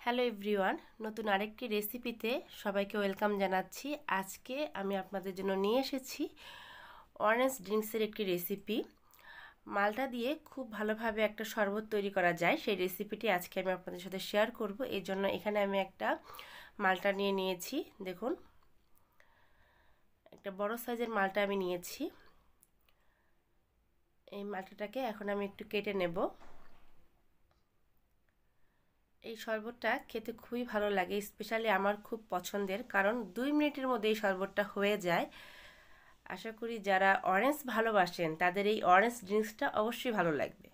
Hello everyone, নতুন আরেকটি রেসিপিতে সবাইকে ওয়েলকাম জানাচ্ছি। আজকে আমি আপনাদের জন্য নিয়ে এসেছি অরেঞ্জ ড্রিঙ্কসের একটি রেসিপি। মালটা দিয়ে খুব ভালোভাবে একটা শরবত তৈরি করা যায়, সেই রেসিপিটি আজকে আমি আপনাদের সাথে শেয়ার করব। এই জন্য এখানে আমি একটা মালটা নিয়ে নিয়েছি। দেখুন, একটা বড় সাইজের মালটা আমি নিয়েছি। এই মালটাটাকে এখন আমি একটু কেটে নেব। এই শরবতটা খেতে খুবই ভালো লাগে, স্পেশালি আমার খুব পছন্দের, কারণ 2 মিনিটের মধ্যে এই শরবতটা হয়ে যায়। আশা করি যারা অরেঞ্জ ভালোবাসেন তাদের এই অরেঞ্জ ড্রিঙ্কসটা অবশ্যই ভালো লাগবে।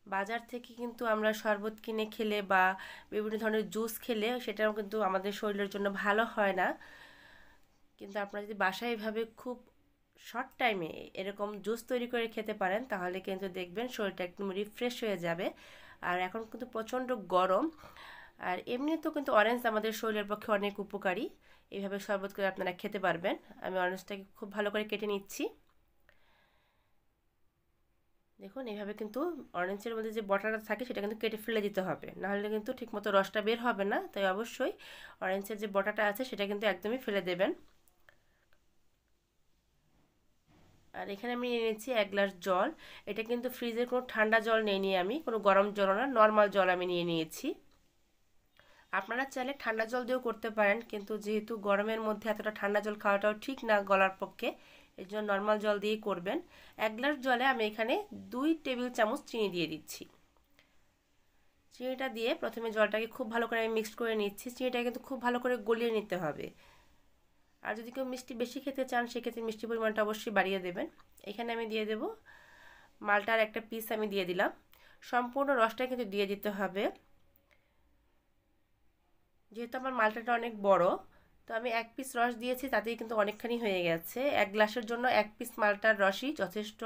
বাজার থেকে কিন্তু আমরা শরবত কিনে খেলে বা বিভিন্ন ধরনের জুস খেলে সেটাও কিন্তু আমাদের শরীরের জন্য ভালো হয় না। কিন্তু আপনারা যদি বাসায় এভাবে খুব শর্ট টাইমে এরকম জুস তৈরি করে খেতে পারেন তাহলে কিন্তু দেখবেন শরীরটা একদম রিফ্রেশ হয়ে যাবে। আর এখন কিন্তু প্রচণ্ড গরম, আর এমনি তো কিন্তু অরেঞ্জ আমাদের শরীরের পক্ষে অনেক উপকারী। এইভাবে শরবত করে আপনারা খেতে পারবেন। আমি অরেঞ্জটাকে খুব ভালো করে কেটে নিচ্ছি। দেখুন, এইভাবে কিন্তু অরেঞ্জের মধ্যে যে বটাটা থাকে সেটা কিন্তু কেটে ফেলে দিতে হবে, নাহলে কিন্তু ঠিকমতো রসটা বের হবে না। তাই অবশ্যই অরেঞ্জের যে বটাটা আছে সেটা কিন্তু একদমই ফেলে দেবেন। আর এখানে আমি নিয়ে নিচ্ছি 1 গ্লাস জল। এটা কিন্তু ফ্রিজের কোনো ঠান্ডা জল নিয়ে আমি, কোনো গরম জল না, নর্মাল জল আমি নিয়ে নিয়েছি। আপনারা চাইলে ঠান্ডা জল দিয়েও করতে পারেন, কিন্তু যেহেতু গরমের মধ্যে এতটা ঠান্ডা জল খাওয়াটাও ঠিক না গলার পক্ষে, এর জন্য নর্মাল জল দিয়েই করবেন। 1 গ্লাস জলে আমি এখানে 2 টেবিল চামচ চিনি দিয়ে দিচ্ছি। চিনিটা দিয়ে প্রথমে জলটাকে খুব ভালো করে আমি মিক্সড করে নিচ্ছি। চিনিটা কিন্তু খুব ভালো করে গলিয়ে নিতে হবে। আর যদি কেউ মিষ্টি বেশি খেতে চান সেক্ষেত্রে মিষ্টি পরিমাণটা অবশ্যই বাড়িয়ে দেবেন। এখানে আমি দিয়ে দেব মালটার একটা পিস, আমি দিয়ে দিলাম। সম্পূর্ণ রসটা কিন্তু দিয়ে দিতে হবে। যেহেতু আমার মালটাটা অনেক বড়, তো আমি 1 পিস রস দিয়েছি, তাতেই কিন্তু অনেকখানি হয়ে গেছে। 1 গ্লাসের জন্য 1 পিস মালটার রসই যথেষ্ট।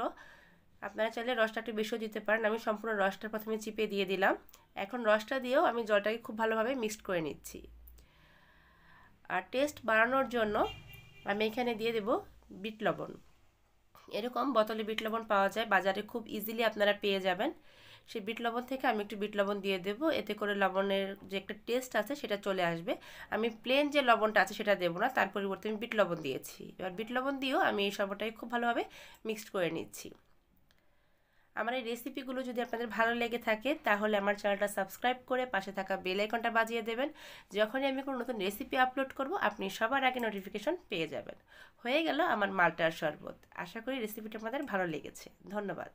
আপনারা চাইলে রসটা একটু বেশিও দিতে পারেন। আমি সম্পূর্ণ রসটা প্রথমে চিপে দিয়ে দিলাম। এখন রসটা দিয়েও আমি জলটাকে খুব ভালোভাবে মিক্সড করে নিচ্ছি। আর টেস্ট বাড়ানোর জন্য আমি এখানে দিয়ে দেব বিট লবণ। এরকম বোতলে বিট লবণ পাওয়া যায় বাজারে, খুব ইজিলি আপনারা পেয়ে যাবেন। সেই বিট লবণ থেকে আমি একটু বিট লবণ দিয়ে দেব, এতে করে লবণের যে একটা টেস্ট আছে সেটা চলে আসবে। আমি প্লেন যে লবণটা আছে সেটা দেবো না, তার পরিবর্তে আমি বিট লবণ দিয়েছি। এবার বিট লবণ দিয়েও আমি এই শরবতটাকে খুব ভালোভাবে মিক্সড করে নিচ্ছি। আমার এই রেসিপিগুলো যদি আপনাদের ভালো লেগে থাকে তাহলে আমার চ্যানেলটা সাবস্ক্রাইব করে পাশে থাকা বেল আইকনটা বাজিয়ে দেবেন। যখনই আমি কোনো নতুন রেসিপি আপলোড করব আপনি সবার আগে নোটিফিকেশন পেয়ে যাবেন। হয়ে গেল আমার মালটার শরবত। আশা করি রেসিপিটা আপনাদের ভালো লেগেছে। ধন্যবাদ।